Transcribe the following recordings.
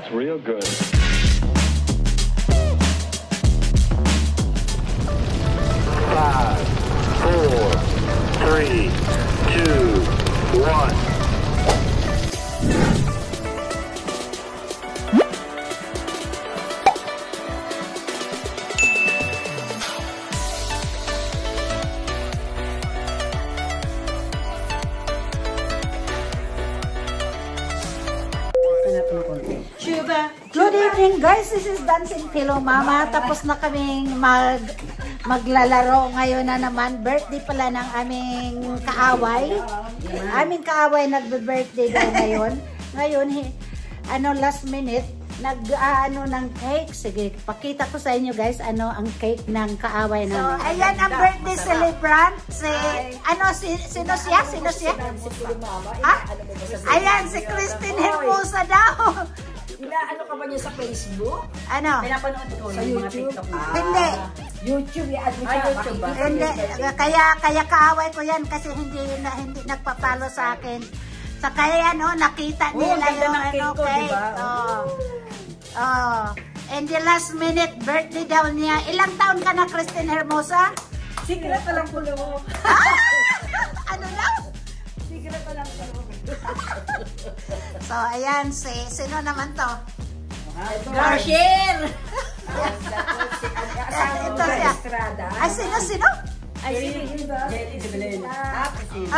That's real good. 5, 4, 3, 2, 1. Good evening guys, this is Dancing Pillow Mama. Tapos na kaming maglalaro ngayon na naman. Birthday pala ng aming kaaway. Aming kaaway nagbe-birthday daw ngayon. Ngayon, last minute, ng cake. Sige, pakita ko sa inyo guys, ang cake ng kaaway namin. So, ayan ang birthday celebrant. Sino siya? Ha? Ayan, si Christine Hermosa daw. Ano ka ba niya sa Facebook? Ano? Pinapanood ko sa YouTube. Hindi. YouTube, YouTube ba? Hindi. Kaya kaaway ko yan kasi hindi nagpapalo sa akin. Sa kaya nakita nila yung cake. And the last minute birthday daw niya. Ilang taon ka na, Christine Hermosa? Secret pa lang po mo. Ano lang? Secret pa lang po. So, ayan, sino naman to? Garshir! Ito siya. Ay, sino? Ay, Jelly de Belen.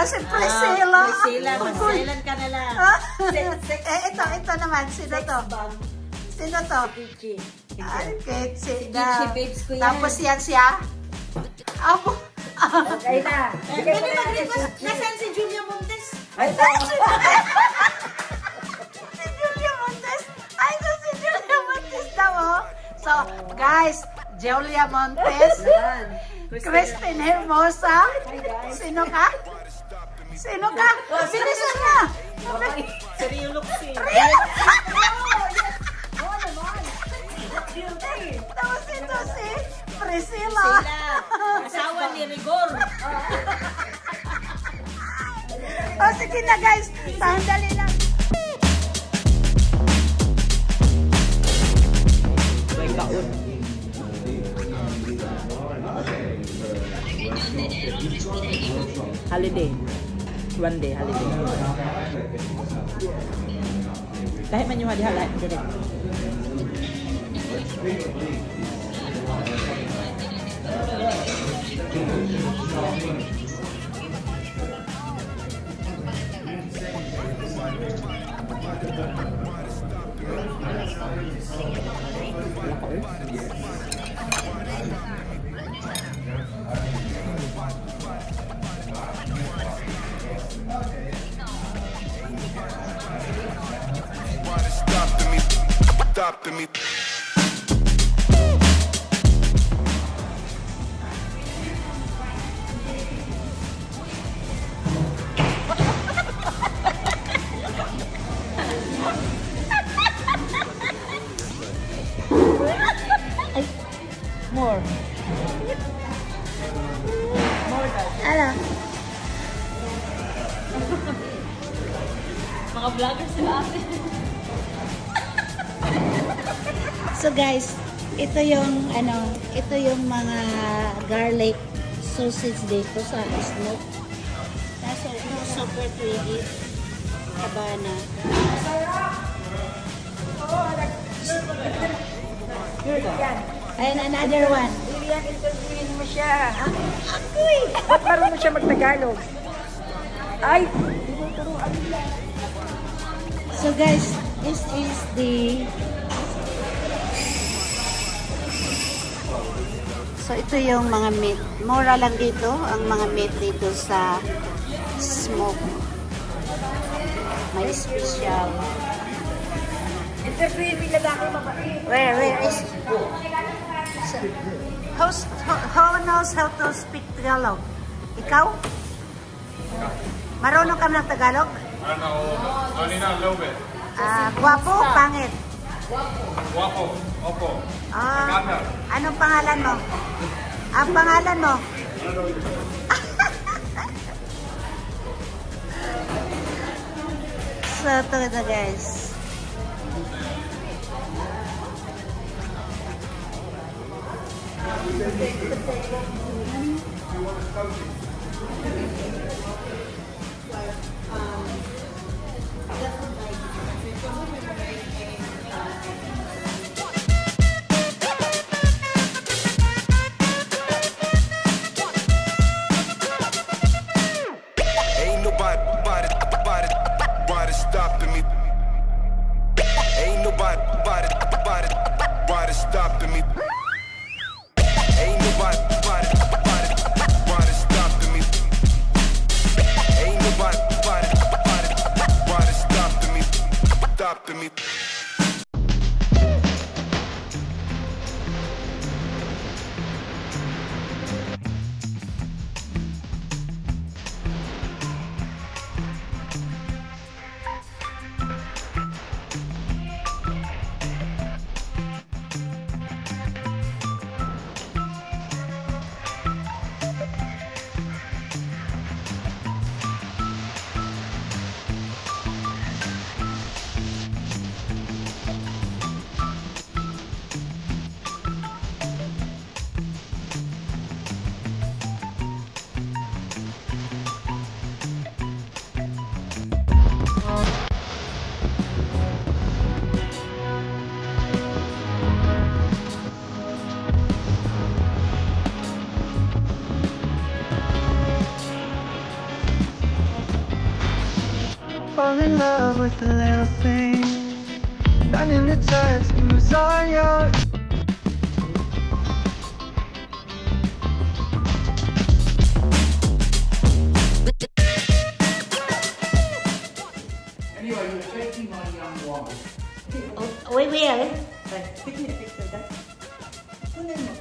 Si Priscilla. Priscilla, mag-silent ka na lang. Ito naman, sino to? Sino to? Kichi. Kichi babes ko yan. Tapos yan siya? Abo. Ay na. Nasaan si Julia Montes? Ay, si Julia Montes. Ay, si Julia Montes daw, oh. So, guys, Julia Montes, Christine Hermosa. Sino ka? Sino ka? Sino na? Seryo Luxi. Tapos ito si Priscilla. Asawa ni Rigor. Sige na guys, sandali lang. May kaon. Holiday. One day, holiday. Dahil man yung hali-halay. Stopping me. More. Ano? Mga vloggers sila ate. So guys, ito yung mga garlic sausage dito sa smoke. Nasa super creamy. Cabana. And another one. Lilian, interviewin mo siya. Ako'y! Ba't marunong siya mag-Tagalog? Ay! So guys, this is the... So ito yung mga meat. Mura lang dito ang mga meat dito sa smoke. May special. Interviewin mo yung lalaki mabait. Where is... So, who knows how to speak Tagalog? Ikaw? Marunong ka ng Tagalog? Only not a little bit. Guwapo, pangit. Guapo, opo. Anong pangalan mo? Ang pangalan mo? So, ito na guys. Ain't nobody stopping me. Ain't nobody stopping me. Ain't nobody stopping me. Ain't nobody stopping me. Fall in love with the little things, running the tattoos on your. Anyway, you're taking my young woman. We will. Picnic picture, guys. Kunin mo.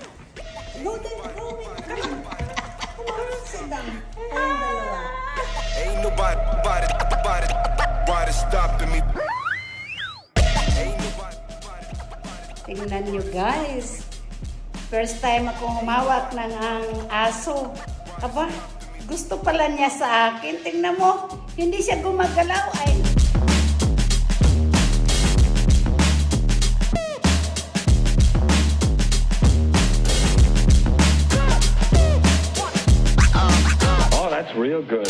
Go there, go with her. Come on, sit down. Kayong dalawa. Ain't nobody stopping me. Ain't nobody. Tingnan nyo guys. First time akong humawak ng ang aso. Aba, gusto pala niya sa akin. Tingnan mo, hindi siya gumagalaw ay. Oh, that's real good.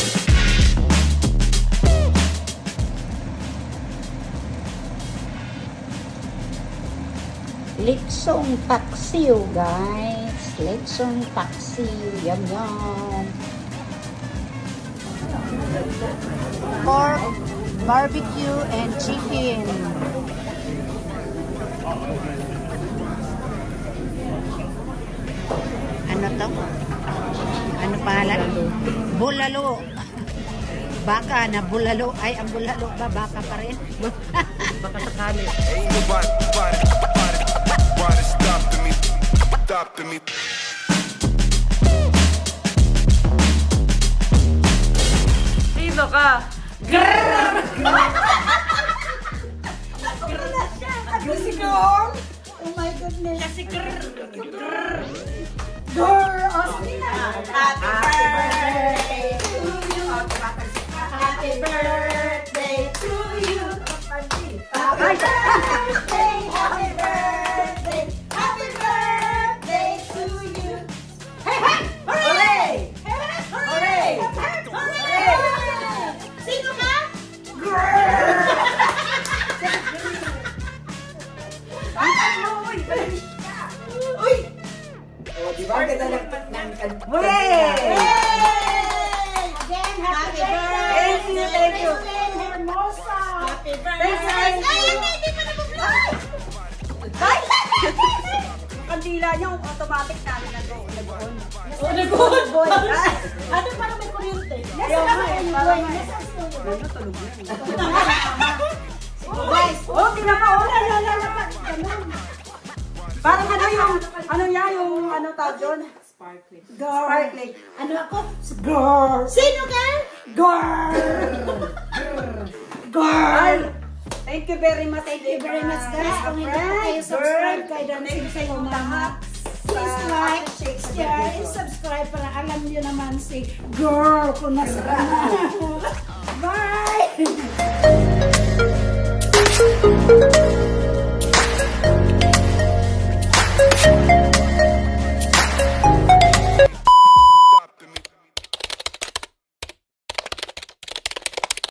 Lechong paksiw guys. Lechong paksiw. Yum yum. Pork, barbecue, and chicken. Ano to? Ano pangalan? Bulalo. Baka na bulalo. Ay, ang bulalo ba? Baka pa rin? Baka sakali. Ain't nobody stopping me. Stopping me. Sino ka? Si girl! Oh my goodness! Si girl! Girl! Osmina! Happy birthday to you! Happy birthday to you! Happy birthday! Happy birthday! Happy birthday to you! Hey, hey! Hooray! Hooray! Hooray! Sino ka? Girl! Uy! O, di ba? Ang ganda ng Hooray! Again, happy birthday! Thank you. Hermosa! Happy Thanks, birthday! guys. Ay, hindi pa na-vlog! Kandila niya, automatic namin nag-on. Oh, nag-on! Ano parang may kuryente? Nasaan na kayo yung boy? Nasaan si Kuya Boy? Guys! Oh, pinaka-ola, lalalapat. Parang ano yung, ano yan, yung ano tawag doon? Sparkling. Sparkling. Ano ako? Girl! Sino ka? Girl! Girl! Thank you very much. Thank you very much guys. Kung hindi pa kayo subscribe kay Dancing Philo Mama, please like, share, and subscribe para alam niyo naman si Girl kung nasaan na.